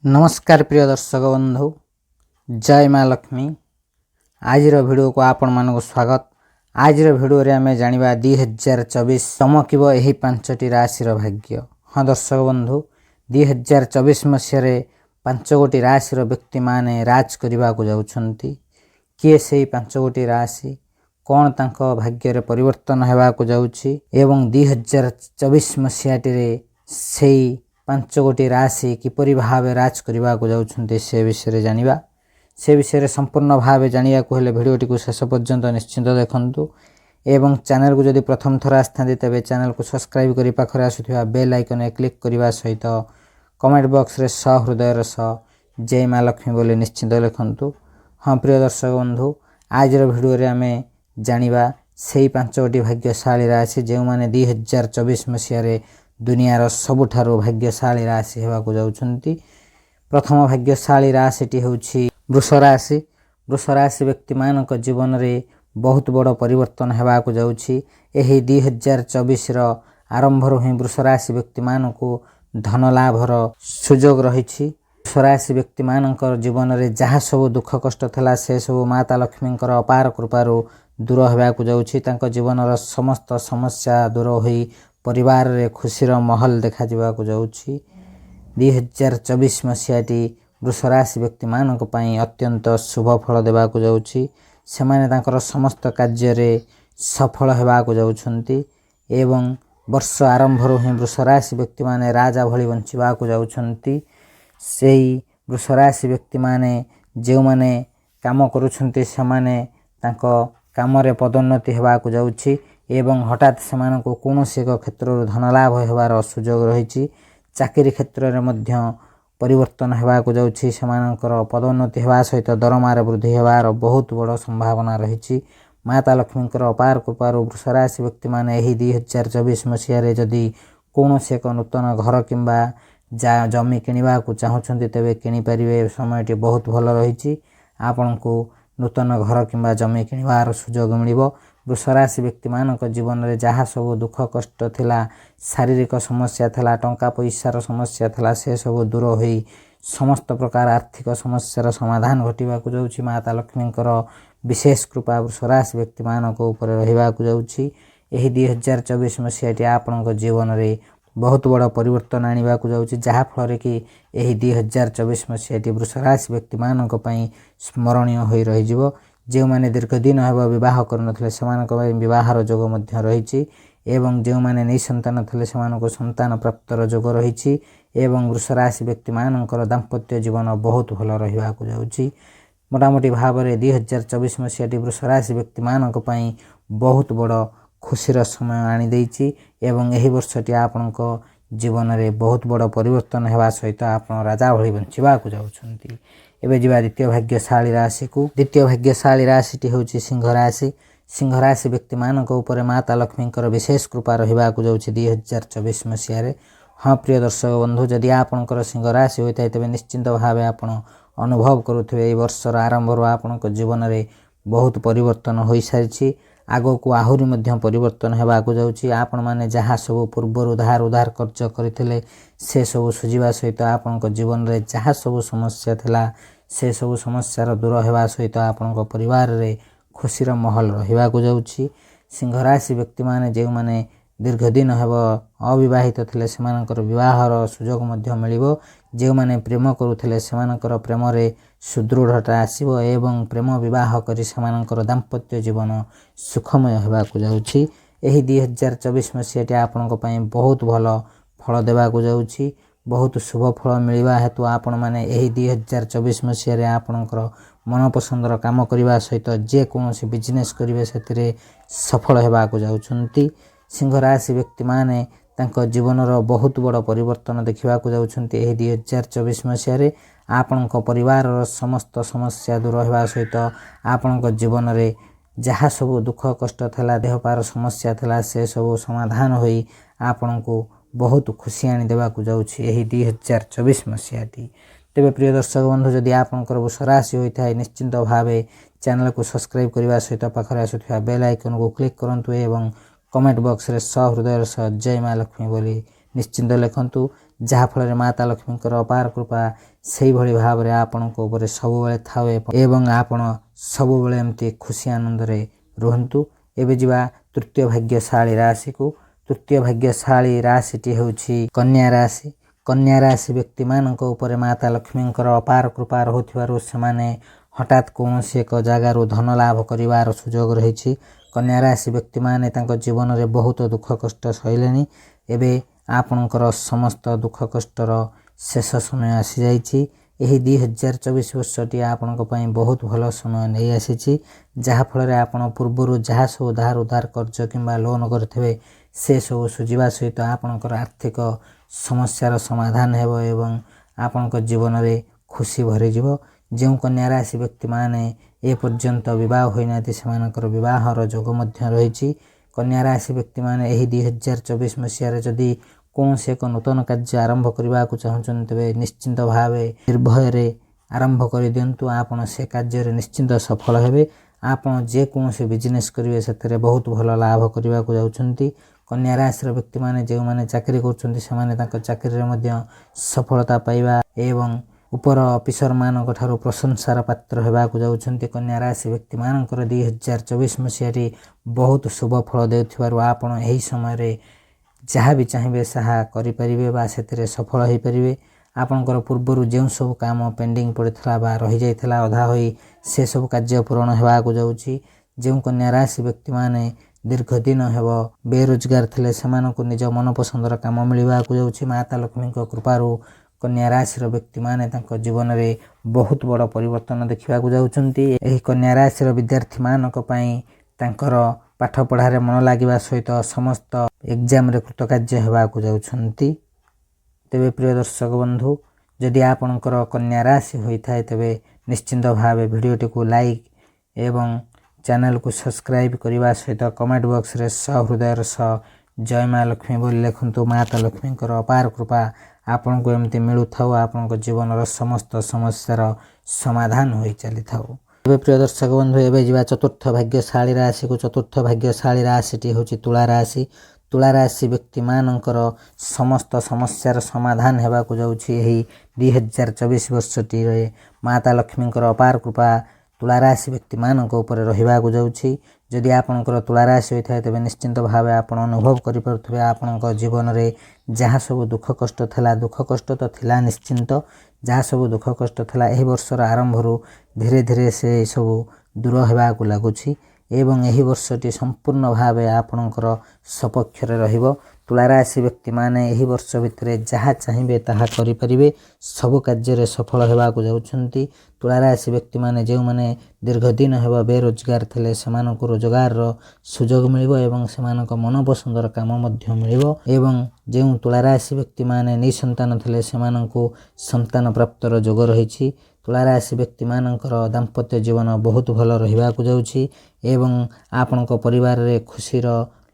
नमस्कार प्रिय दर्शक बंधु, जय माँ लक्ष्मी। आज भिडियो को आपण मानक स्वागत। आज भिडियो रे आमे जानिबा 2024 चमकिबो एही पांचटी राशि भाग्य। हाँ दर्शक बंधु, 2024 मसीह 5 गोटी राशि व्यक्ति माने राज करने को जाउछंती। किए से 5 गोटी राशि कौन तांको भाग्य रे परिवर्तन हेबा को जाउछि एवं 2024 मसीह से 5 गोटी राशि किपरि भावे राज करने को जाउछंती से विषय जानिबा। से विषय संपूर्ण भाव जानिया को हेले भिडियोटी को शेष पर्यंत निश्चिंत देखंतु एवं चैनल को जदि प्रथम थर आस्थांती तेबे चैनल को सब्सक्राइब करी पाखरे आसुथिबा बेल आइकन क्लिक करबा सहित कमेंट बॉक्स रे सहृदयर सह जय माँ लक्ष्मी बोली निश्चिंत लिखंतु। हाँ प्रिय दर्शक बंधु, आज भिडियो रे आमे जानिबा सेही 5 गोटी भाग्यशाली राशि जो माने 2024 मसीह दुनियार सबुठारु भाग्यशाली राशि हेबाकु जाउछंती। प्रथम भाग्यशाली राशिटी होछि वृष राशि। वृष राशि व्यक्ति मानक जीवन रे बहुत बड़ परिवर्तन हेबाकु जाउछि। एही 2024 आरंभ रु ही वृष राशि व्यक्ति मानक धन लाभर सुजोग रहिछि। वृष राशि व्यक्ति मानक जीवन रे जहा सब दुख कष्ट थला से सब माता लक्ष्मींकर अपार कृपारु दूर हेबाकु जाउछि। तांको जीवनर समस्त समस्या दूर होई परिवार रे खुशीर महल देखा जिबाकु जाउछि। 2024 मसीहाटी वृष राशि व्यक्ति मानक पई अत्यंत शुभ फल देबाकु जाउछि। सेमाने तांकर समस्त कार्य रे सफल हेबाकु जाउछंती एवं वर्ष आरंभ रु ही वृष राशि व्यक्ति माने राजा भली बंचिबाकु जाउछंती। सेही वृष राशि व्यक्ति माने जे माने काम करूछंती सेमाने तांको काम रे पदोन्नति हेबाकु जाउछि एवं हठात सेमानकु कोनोसी एक क्षेत्र धन लाभ हेबार सुजोग रहिछि। चाकरी क्षेत्र रे मध्य परिवर्तन हेबाकु जाउछि। सेमानकर पदोन्नति हेबा सहित दरमार वृद्धि हेबार बहुत बड़ संभावना रहिछि। माता लक्ष्मींकर अपार कृपारु वृष राशि व्यक्ति माने एही 2024 मसीह रे जदि कोनोसी एक नूतन घर किंबा जमी किनिबाकु चाहुछंती तेबे किनि परिबे। समयटी बहुत भल रहिछि। आपनकु नूतन घर किंबा जमी किनिबार सुजोग मिलिबो। वृष राशि व्यक्ति मानक जीवन रे जहा सब दुख कष्ट थिला, शारीरिक समस्या थिला, टंका पैसार समस्या थिला, से सब दूर होई समस्त प्रकार आर्थिक समस्यार समाधान घटिबाकु जाउछि। माता लक्ष्मींकर विशेष कृपा वृष राशि व्यक्ति मानक ऊपर रहिबाकु जाउछि। एही 2024 मसीहाटी आपनक जीवन रे बहुत बड़ परिवर्तन आनिबाकु जाउछि, जहा फल कि एही 2024 मसीहाटी वृष राशि व्यक्ति मानक पई स्मरणीय होई रहिजिवो। जो माने दीर्घ दिन हेबा विवाह करनथले सेमानक विवाहर जोग मध्य रहिछि एवं जो माने निसंतान थले सेमानक संतान प्राप्तर जोग रहिछि एवं वृष राशि व्यक्ति मानकर दाम्पत्य जीवन बहुत भल रहिबाकु जाउछि। मोटामोटी भाव में 2024 मसीहाटी वृष राशि व्यक्ति मानक पई बहुत बड़ खुशीर समय आनी देछि एवं एही वर्षटी आपनक जीवन रे बहुत बड़ परिवर्तन हेबा सहित आपण राजा भली बंचिबाकु जाउछंती। एबे जिबा द्वितीय भाग्यशाली राशि को। द्वितीय भाग्यशाली राशिटी होछि सिंह राशि। सिंह राशि व्यक्ति मानक ऊपर माता लक्ष्मींकर विशेष कृपा रहिबाकु जाउछि 2024 मसीह रे। हाँ प्रिय दर्शक बंधु, जदि आपनकर सिंह राशि होइताय तबे निश्चिंत भावे आपण अनुभव करुथिबे एई वर्षर आरंभ रु आपनक जीवन रे बहुत परिवर्तन होई सारिछि। आगो को आहुरी मध्य परिवर्तन हेबाकु जाउछि। आपण माने जहा सब पूर्वर उधार कर्ज करथिले से सब सुझिबा सहित आपनक जीवन रे जहा सब समस्या थिला से सब समस्यार दूर हेबा सहित आपनक परिवार रे खुशीर महल रहिबाकु जाउछि। सिंह राशि व्यक्ति माने जे माने दीर्घ दिन हेब अविवाहित थिले सेमानकर विवाहर सुजोग मध्य मिलिबो। जे माने प्रेम करुथिले सेमानकर प्रेम रे सुदृढ़ता आसीबो एवं प्रेम विवाह करी सेमानकर दाम्पत्य जीवन सुखमय हेबाकु जाउछि। एही 2024 मसीहाटी आपनक पई बहुत भल फल देबाकु जाउछि। बहुत शुभ फल मिलिबा हेतु आपण माने एही 2024 मसीह रे आपनकर मन पसंदर काम करिबा सहित जे कोनोसी बिजनेस करिवे सेतिरे सफल हेबाकु जाउछंती। सिंह राशि व्यक्ति माने तांको जीवनर बहुत बड़ परिवर्तन देखिबाकु जाउछंती। एही 2024 मसीह रे आपनक परिवारर समस्त समस्या दूर हेबा सहित आपनक जीवन रे जहा सब दुख कष्ट थला, देहपार समस्या थला, से सब समाधान होई आपनकु बहुत खुशी आनी देबाकु जाउछि एही 2024 मसीहाटी। तेबे प्रिय दर्शक बंधु, जदि आपनकर वृष राशि होइथाय निश्चिंत भावे चैनल को सब्सक्राइब करबा सहित पाखरे आसुथिबा बेल आइकन को क्लिक करंतु एवं कमेंट बॉक्स रे सहृदयर सह जय माँ लक्ष्मी बोली निश्चिंत लिखंतु। ଯାହାଫଳରେ ମାତା ଲକ୍ଷ୍ମୀଙ୍କର ଅପାର କୃପା ସେଇଭଳି ଭାବରେ ଆପଣଙ୍କ ଉପରେ ସବୁବେଳେ ଥାଉ ଏବଂ ଆପଣ ସବୁବେଳେ ଏମିତି ଖୁସି ଆନନ୍ଦରେ ରୁହନ୍ତୁ। ଏବେ ଯିବା ତୃତୀୟ ଭାଗ୍ୟଶାଳୀ ରାଶିକୁ। ତୃତୀୟ ଭାଗ୍ୟଶାଳୀ ରାଶିଟି ହେଉଛି କନ୍ୟା ରାଶି। କନ୍ୟା ରାଶି ବ୍ୟକ୍ତିମାନଙ୍କ ଉପରେ ମାତା ଲକ୍ଷ୍ମୀଙ୍କର ଅପାର କୃପା ରହୁଥିବାରୁ ସେମାନେ ହଠାତ୍ କୌଣସି ଏକ ଜାଗାରୁ ଧନ ଲାଭ କରିବାର ସୁଯୋଗ ରହିଛି। କନ୍ୟା ରାଶି ବ୍ୟକ୍ତିମାନେ ତାଙ୍କ ଜୀବନରେ ବହୁତ ଦୁଃଖ କଷ୍ଟ ସହିଲେଣି। ଏବେ ଆପଣଙ୍କର ସମସ୍ତ ଦୁଃଖ କଷ୍ଟର ଶେଷ ସମୟ ଆସିଯାଇଛି। ଏହି 2024 ବର୍ଷଟି ଆପଣଙ୍କ ପାଇଁ ବହୁତ ଭଲ ସମୟ ନେଇ ଆସିଛି, ଯାହାଫଳରେ ଆପଣ ପୂର୍ବରୁ ଯାହା ସବୁ ଧାର ଉଧାର କର୍ଜ କିମ୍ବା ଲୋନ୍ କରିଥିବେ ସେସବୁ ସୁଝିବା ସହିତ ଆପଣଙ୍କର ଆର୍ଥିକ ସମସ୍ୟାର ସମାଧାନ ହେବ ଏବଂ ଆପଣଙ୍କ ଜୀବନରେ ଖୁସି ଭରିଯିବ। ଯେଉଁ କନ୍ୟା ରାଶି ବ୍ୟକ୍ତିମାନେ ଏପର୍ଯ୍ୟନ୍ତ ବିବାହ ହୋଇନାହାନ୍ତି ସେମାନଙ୍କର ବିବାହର ଯୋଗ ମଧ୍ୟ ରହିଛି। କନ୍ୟା ରାଶି ବ୍ୟକ୍ତିମାନେ ଏହି 2024 ମସିହାରେ ଯଦି କୌଣସି ଏକ ନୂତନ କାର୍ଯ୍ୟ ଆରମ୍ଭ କରିବାକୁ ଚାହୁଁଛନ୍ତି ତେବେ ନିଶ୍ଚିନ୍ତ ଭାବେ ନିର୍ଭୟରେ ଆରମ୍ଭ କରିଦିଅନ୍ତୁ। ଆପଣ ସେ କାର୍ଯ୍ୟରେ ନିଶ୍ଚିନ୍ତ ସଫଳ ହେବେ। ଆପଣ ଯେକୌଣସି ବିଜନେସ୍ କରିବେ ସେଥିରେ ବହୁତ ଭଲ ଲାଭ କରିବାକୁ ଯାଉଛନ୍ତି। କନ୍ୟା ରାଶିର ବ୍ୟକ୍ତିମାନେ ଯେଉଁମାନେ ଚାକିରି କରୁଛନ୍ତି ସେମାନେ ତାଙ୍କ ଚାକିରିରେ ମଧ୍ୟ ସଫଳତା ପାଇବା ଏବଂ ଉପର ଅଫିସରମାନଙ୍କ ଠାରୁ ପ୍ରଶଂସାର ପାତ୍ର ହେବାକୁ ଯାଉଛନ୍ତି। କନ୍ୟା ରାଶି ବ୍ୟକ୍ତିମାନଙ୍କର 2024 ମସିହାଟି ବହୁତ ଶୁଭ ଫଳ ଦେଉଥିବାରୁ ଆପଣ ଏହି ସମୟରେ ଯାହା ବି ଚାହିଁବେ ତାହା କରିପାରିବେ ବା ସେଥିରେ ସଫଳ ହୋଇପାରିବେ। ଆପଣଙ୍କର ପୂର୍ବରୁ ଯେଉଁ ସବୁ କାମ ପେଣ୍ଡିଂ ପଡ଼ିଥିଲା ବା ରହିଯାଇଥିଲା ଅଧା ହୋଇ ସେସବୁ କାର୍ଯ୍ୟ ପୂରଣ ହେବାକୁ ଯାଉଛି। ଯେଉଁ କନ୍ୟା ରାଶି ବ୍ୟକ୍ତିମାନେ ଦୀର୍ଘ ଦିନ ହେବ ବେରୋଜଗାର ଥିଲେ ସେମାନଙ୍କୁ ନିଜ ମନପସନ୍ଦର କାମ ମିଳିବାକୁ ଯାଉଛି। ମାତା ଲକ୍ଷ୍ମୀଙ୍କ କୃପାରୁ କନ୍ୟା ରାଶିର ବ୍ୟକ୍ତିମାନେ ତାଙ୍କ ଜୀବନରେ ବହୁତ ବଡ଼ ପରିବର୍ତ୍ତନ ଦେଖିବାକୁ ଯାଉଛନ୍ତି। ଏହି କନ୍ୟା ରାଶିର ବିଦ୍ୟାର୍ଥୀମାନଙ୍କ ପାଇଁ ତାଙ୍କର ପାଠ ପଢ଼ାରେ ମନ ଲାଗିବା ସହିତ ସମସ୍ତ ଏକ୍ଜାମରେ କୃତକାର୍ଯ୍ୟ ହେବାକୁ ଯାଉଛନ୍ତି। ତେବେ ପ୍ରିୟ ଦର୍ଶକ ବନ୍ଧୁ, ଯଦି ଆପଣଙ୍କର କନ୍ୟା ରାଶି ହୋଇଥାଏ ତେବେ ନିଶ୍ଚିନ୍ତ ଭାବେ ଭିଡ଼ିଓଟିକୁ ଲାଇକ୍ ଏବଂ ଚ୍ୟାନେଲକୁ ସବସ୍କ୍ରାଇବ୍ କରିବା ସହିତ କମେଣ୍ଟ ବକ୍ସରେ ସହୃଦୟର ସହ ଜୟ ମା ଲକ୍ଷ୍ମୀ ବୋଲି ଲେଖନ୍ତୁ। ମାତା ଲକ୍ଷ୍ମୀଙ୍କର ଅପାର କୃପା ଆପଣଙ୍କୁ ଏମିତି ମିଳୁଥାଉ, ଆପଣଙ୍କ ଜୀବନର ସମସ୍ତ ସମସ୍ୟାର ସମାଧାନ ହୋଇ ଚାଲିଥାଉ। ଏବେ ପ୍ରିୟ ଦର୍ଶକ ବନ୍ଧୁ, ଏବେ ଯିବା ଚତୁର୍ଥ ଭାଗ୍ୟଶାଳୀ ରାଶିକୁ। ଚତୁର୍ଥ ଭାଗ୍ୟଶାଳୀ ରାଶିଟି ହେଉଛି ତୁଳା ରାଶି। ତୁଳା ରାଶି ବ୍ୟକ୍ତିମାନଙ୍କର ସମସ୍ତ ସମସ୍ୟାର ସମାଧାନ ହେବାକୁ ଯାଉଛି। ଏହି 2024 ବର୍ଷଟିରେ ମାତା ଲକ୍ଷ୍ମୀଙ୍କର ଅପାର କୃପା ତୁଳା ରାଶି ବ୍ୟକ୍ତିମାନଙ୍କ ଉପରେ ରହିବାକୁ ଯାଉଛି। ଯଦି ଆପଣଙ୍କର ତୁଳା ରାଶି ହୋଇଥାଏ ତେବେ ନିଶ୍ଚିନ୍ତ ଭାବେ ଆପଣ ଅନୁଭବ କରିପାରୁଥିବେ ଆପଣଙ୍କ ଜୀବନରେ ଯାହା ସବୁ ଦୁଃଖ କଷ୍ଟ ଥିଲା, ଦୁଃଖ କଷ୍ଟ ତ ଥିଲା ନିଶ୍ଚିନ୍ତ, ଯାହା ସବୁ ଦୁଃଖ କଷ୍ଟ ଥିଲା ଏହି ବର୍ଷର ଆରମ୍ଭରୁ ଧୀରେ ଧୀରେ ସେ ସବୁ ଦୂର ହେବାକୁ ଲାଗୁଛି ଏବଂ ଏହି ବର୍ଷଟି ସମ୍ପୂର୍ଣ୍ଣ ଭାବେ ଆପଣଙ୍କର ସପକ୍ଷରେ ରହିବ। ତୁଳା ରାଶି ବ୍ୟକ୍ତିମାନେ ଏହି ବର୍ଷ ଭିତରେ ଯାହା ଚାହିଁବେ ତାହା କରିପାରିବେ, ସବୁ କାର୍ଯ୍ୟରେ ସଫଳ ହେବାକୁ ଯାଉଛନ୍ତି। ତୁଳା ରାଶି ବ୍ୟକ୍ତିମାନେ ଯେଉଁମାନେ ଦୀର୍ଘ ଦିନ ହେବ ବେରୋଜଗାର ଥିଲେ ସେମାନଙ୍କୁ ରୋଜଗାରର ସୁଯୋଗ ମିଳିବ ଏବଂ ସେମାନଙ୍କ ମନପସନ୍ଦର କାମ ମଧ୍ୟ ମିଳିବ ଏବଂ ଯେଉଁ ତୁଳା ରାଶି ବ୍ୟକ୍ତିମାନେ ନିଃସନ୍ତାନ ଥିଲେ ସେମାନଙ୍କୁ ସନ୍ତାନ ପ୍ରାପ୍ତର ଯୋଗ ରହିଛି। ତୁଳା ରାଶି ବ୍ୟକ୍ତିମାନଙ୍କର ଦାମ୍ପତ୍ୟ ଜୀବନ ବହୁତ ଭଲ ରହିବାକୁ ଯାଉଛି ଏବଂ ଆପଣଙ୍କ ପରିବାରରେ ଖୁସିର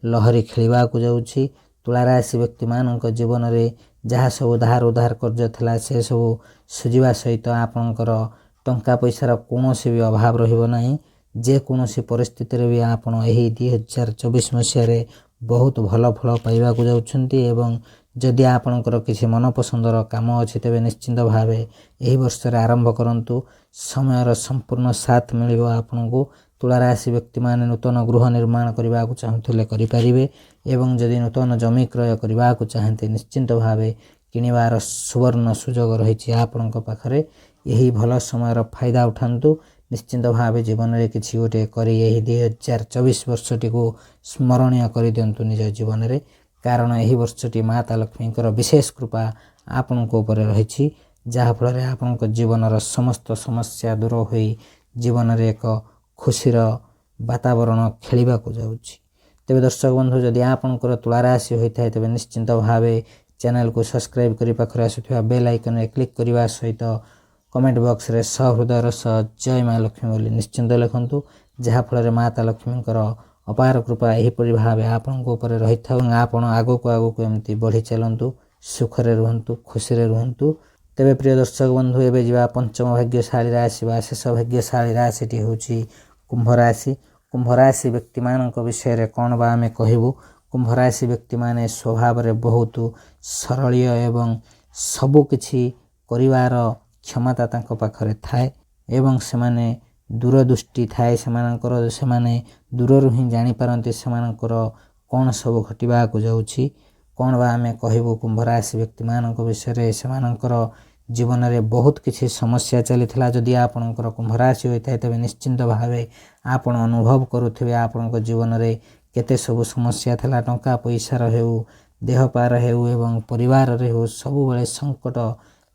ଲହରୀ ଖେଳିବାକୁ ଯାଉଛି। ତୁଳା ରାଶି ବ୍ୟକ୍ତିମାନଙ୍କ ଜୀବନରେ ଯାହା ସବୁ ଧାର ଉଧାର କର୍ଜ ଥିଲା ସେସବୁ ସୁଝିବା ସହିତ ଆପଣଙ୍କର ଟଙ୍କା ପଇସାର କୌଣସି ବି ଅଭାବ ରହିବ ନାହିଁ। ଯେକୌଣସି ପରିସ୍ଥିତିରେ ବି ଆପଣ ଏହି 2024 ମସିହାରେ ବହୁତ ଭଲ ଫଳ ପାଇବାକୁ ଯାଉଛନ୍ତି ଏବଂ ଯଦି ଆପଣଙ୍କର କିଛି ମନପସନ୍ଦର କାମ ଅଛି ତେବେ ନିଶ୍ଚିନ୍ତ ଭାବେ ଏହି ବର୍ଷରେ ଆରମ୍ଭ କରନ୍ତୁ। ସମୟର ସମ୍ପୂର୍ଣ୍ଣ ସାଥ ମିଳିବ ଆପଣଙ୍କୁ। ତୁଳା ରାଶି ବ୍ୟକ୍ତିମାନେ ନୂତନ ଗୃହ ନିର୍ମାଣ କରିବାକୁ ଚାହୁଁଥିଲେ କରିପାରିବେ ଏବଂ ଯଦି ନୂତନ ଜମି କ୍ରୟ କରିବାକୁ ଚାହାନ୍ତି ନିଶ୍ଚିନ୍ତ ଭାବେ କିଣିବାର ସୁବର୍ଣ୍ଣ ସୁଯୋଗ ରହିଛି ଆପଣଙ୍କ ପାଖରେ। ଏହି ଭଲ ସମୟର ଫାଇଦା ଉଠାନ୍ତୁ। ନିଶ୍ଚିନ୍ତ ଭାବେ ଜୀବନରେ କିଛି ଗୋଟିଏ କରି ଏହି 2024 ବର୍ଷଟିକୁ ସ୍ମରଣୀୟ କରିଦିଅନ୍ତୁ ନିଜ ଜୀବନରେ, କାରଣ ଏହି ବର୍ଷଟି ମାତା ଲକ୍ଷ୍ମୀଙ୍କର ବିଶେଷ କୃପା ଆପଣଙ୍କ ଉପରେ ରହିଛି, ଯାହାଫଳରେ ଆପଣଙ୍କ ଜୀବନର ସମସ୍ତ ସମସ୍ୟା ଦୂର ହୋଇ ଜୀବନରେ ଏକ ଖୁସିର ବାତାବରଣ ଖେଳିବାକୁ ଯାଉଛି। ତେବେ ଦର୍ଶକ ବନ୍ଧୁ, ଯଦି ଆପଣଙ୍କର ତୁଳା ରାଶି ହୋଇଥାଏ ତେବେ ନିଶ୍ଚିନ୍ତ ଭାବେ ଚ୍ୟାନେଲକୁ ସବସ୍କ୍ରାଇବ୍ କରି ପାଖରେ ଆସୁଥିବା ବେଲ୍ ଆଇକନରେ କ୍ଲିକ୍ କରିବା ସହିତ କମେଣ୍ଟ ବକ୍ସରେ ସହୃଦୟର ସହ ଜୟ ମା ଲକ୍ଷ୍ମୀ ବୋଲି ନିଶ୍ଚିନ୍ତ ଲେଖନ୍ତୁ, ଯାହାଫଳରେ ମାତା ଲକ୍ଷ୍ମୀଙ୍କର ଅପାର କୃପା ଏହିପରି ଭାବେ ଆପଣଙ୍କ ଉପରେ ରହିଥାଉ ଏବଂ ଆପଣ ଆଗକୁ ଆଗକୁ ଏମିତି ବଢ଼ି ଚାଲନ୍ତୁ, ସୁଖରେ ରୁହନ୍ତୁ, ଖୁସିରେ ରୁହନ୍ତୁ। ତେବେ ପ୍ରିୟ ଦର୍ଶକ ବନ୍ଧୁ, ଏବେ ଯିବା ପଞ୍ଚମ ଭାଗ୍ୟଶାଳୀ ରାଶି ବା ଶେଷ ଭାଗ୍ୟଶାଳୀ ରାଶିଟି ହେଉଛି କୁମ୍ଭ ରାଶି। କୁମ୍ଭ ରାଶି ବ୍ୟକ୍ତିମାନଙ୍କ ବିଷୟରେ କ'ଣ ବା ଆମେ କହିବୁ। कुंभ राशि व्यक्ति माने स्वभाव रे बहुत सरलीय एवं सबु किछि करिवार क्षमता तांको पाखरे थाए एवं सेमाने दूरदृष्टि थाए सेमाने दूररु ही जानी पारंती सेमानकर कौन सब घटिबा को जाउछि कौन बा आमे कहबो कुंभ राशि व्यक्ति मानक विषय रे सेमानकर जीवन रे बहुत किछि समस्या चलिथिला जदि आपनकर कुंभ राशि होइथाय तबे निश्चिंत भावे आपण अनुभव करूथिबे आपनकर जीवन रे केते सब समस्या थला टंका पैसा रहेउ देह पार हेउ एवं परिवार रे हो सब बेले संकट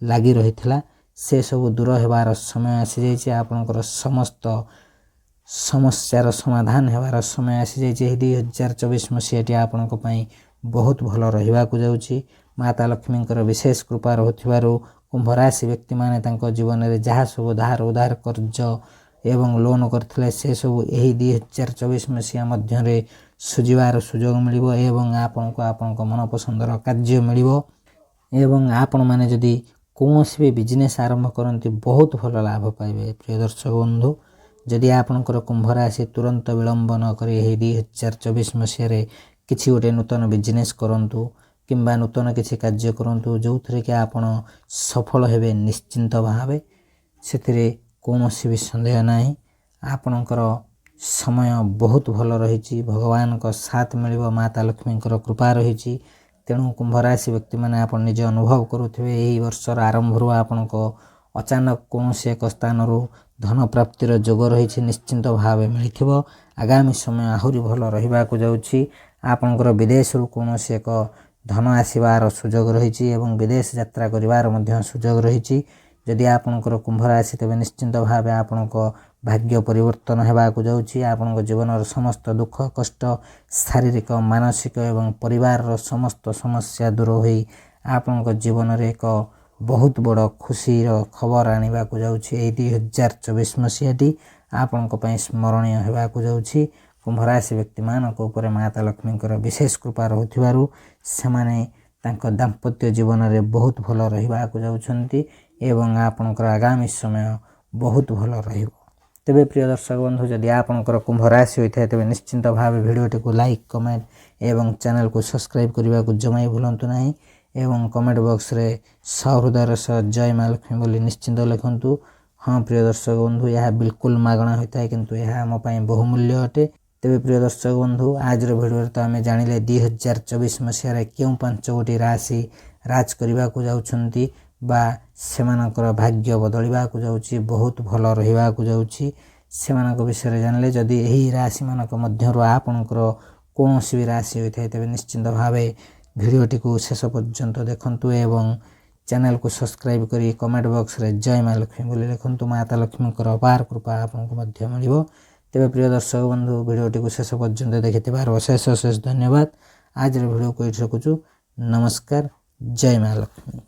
लागि रहिथिला से सब दूर हेबार समय आसी जाइछि आपनकर समस्त समस्यार समाधान हेबार समय आसी जाइछि 2024 मसियाटी आपनक पई बहुत भलो रहिबा को जाउछि माता लक्ष्मींकर विशेष कृपा रहथिबारु कुंभ राशि व्यक्ति माने तांको जीवन रे जहा सब धार उधार कर्ज एवं लोन करथिले से सब एही 2024 मसिया मध्य रे सुजिवार सुजोग मिलिबो एवं आपनको मन पसंदर कार्य मिलिबो एवं आपण माने जदि कोनोसी भी बिजनेस आरंभ करंती बहुत भलो लाभ पाइबे प्रिय दर्शक बंधु जदि आपनकर कुंभ राशि तुरंत विलंब न करी एही 2024 मसिया रे किछि गोटे नूतन बिजनेस करंतु किंबा नूतन किछि कार्य करंतु जो थरे कि आपण सफल हेबे निश्चिंत भावे सेथिरे कोनोसी भी संदेह नाही आपनकर समय बहुत भलो रहिछि भगवान को साथ मिलिबो माता लक्ष्मींकर कृपा रहिछि तेणु कुंभ राशि व्यक्ति माने आपण निजे अनुभव करूथिबे एही वर्षर आरंभ रु आपनको अचानक कोनोसी एक स्थान रु धन प्राप्तिर जोग रहिछि निश्चिंत भावे मिलिथिबो आगामी समय आहुरी भलो रहिबा को जाउछि आपनकर विदेश रु कोनोसी एक धन आसीबार सुजोग रहिछि एवं विदेश यात्रा करिवार मध्य सुजोग रहिछि जदि आपनकर कुंभ राशि तबे निश्चिंत भावे आपनको भाग्य परिवर्तन हेबा को जाउछि आपनको जीवनर समस्त दुख कष्ट शारीरिक मानसिक एवं परिवार रो समस्त समस्या दूर होई आपनको जीवन रे एक बहुत बड़ खुशी रो खबर आनिबा को जाउछि एही 2024 मसियाटी आपनको पई स्मरणीय हेबा को जाउछि कुंभ राशि व्यक्ति मानक ऊपर माता लक्ष्मींकर विशेष कृपा रहथिबारु सेमाने तांको दाम्पत्य जीवन रे बहुत भलो रहिबा को जाउछंती एवं आपनकर आगामी समय बहुत भलो रहिबो तेबे प्रिय दर्शक बंधु जदि आपनकर कुंभ राशि होइथाय तबे निश्चिंत भावे वीडियोटी को लाइक कमेंट एवं चैनल को सब्सक्राइब करबा को जमाई भूलंतु नाही एवं कमेंट बॉक्स रे सहृदयर सह जय मां लक्ष्मी बोली निश्चिंत लिखंतु हां प्रिय दर्शक बंधु यह बिल्कुल मागणा होइथाय किंतु यह हम पई बहुमूल्य अटे तेबे प्रिय दर्शक बंधु आज रो वीडियो तो आमे जानिले 2024 मसिया रे केउ पांच गोटी राशि राज करबा को जाउछंती बा सेमानकर भाग्य बदलिबा को जाउछि बहुत भलो रहिबा को जाउछि सेमानक विषय जानले जदि एही राशि मानक मध्य रो आपनकर कोनोसी भी राशि होइथाय तबे निश्चिंत भावे वीडियोटी को शेष पर्यंत देखंतु एवं चैनल को सब्सक्राइब करी कमेंट बॉक्स रे जय मां लक्ष्मी बोली लिखंतु माता लक्ष्मींकर अपार कृपा आपनको मध्य मिलिबो तेबे प्रिय दर्शक बंधु वीडियोटी को शेष पर्यंत देखिथिबार अशेष धन्यवाद आज वीडियो को इठ रखुछु नमस्कार जय मां लक्ष्मी।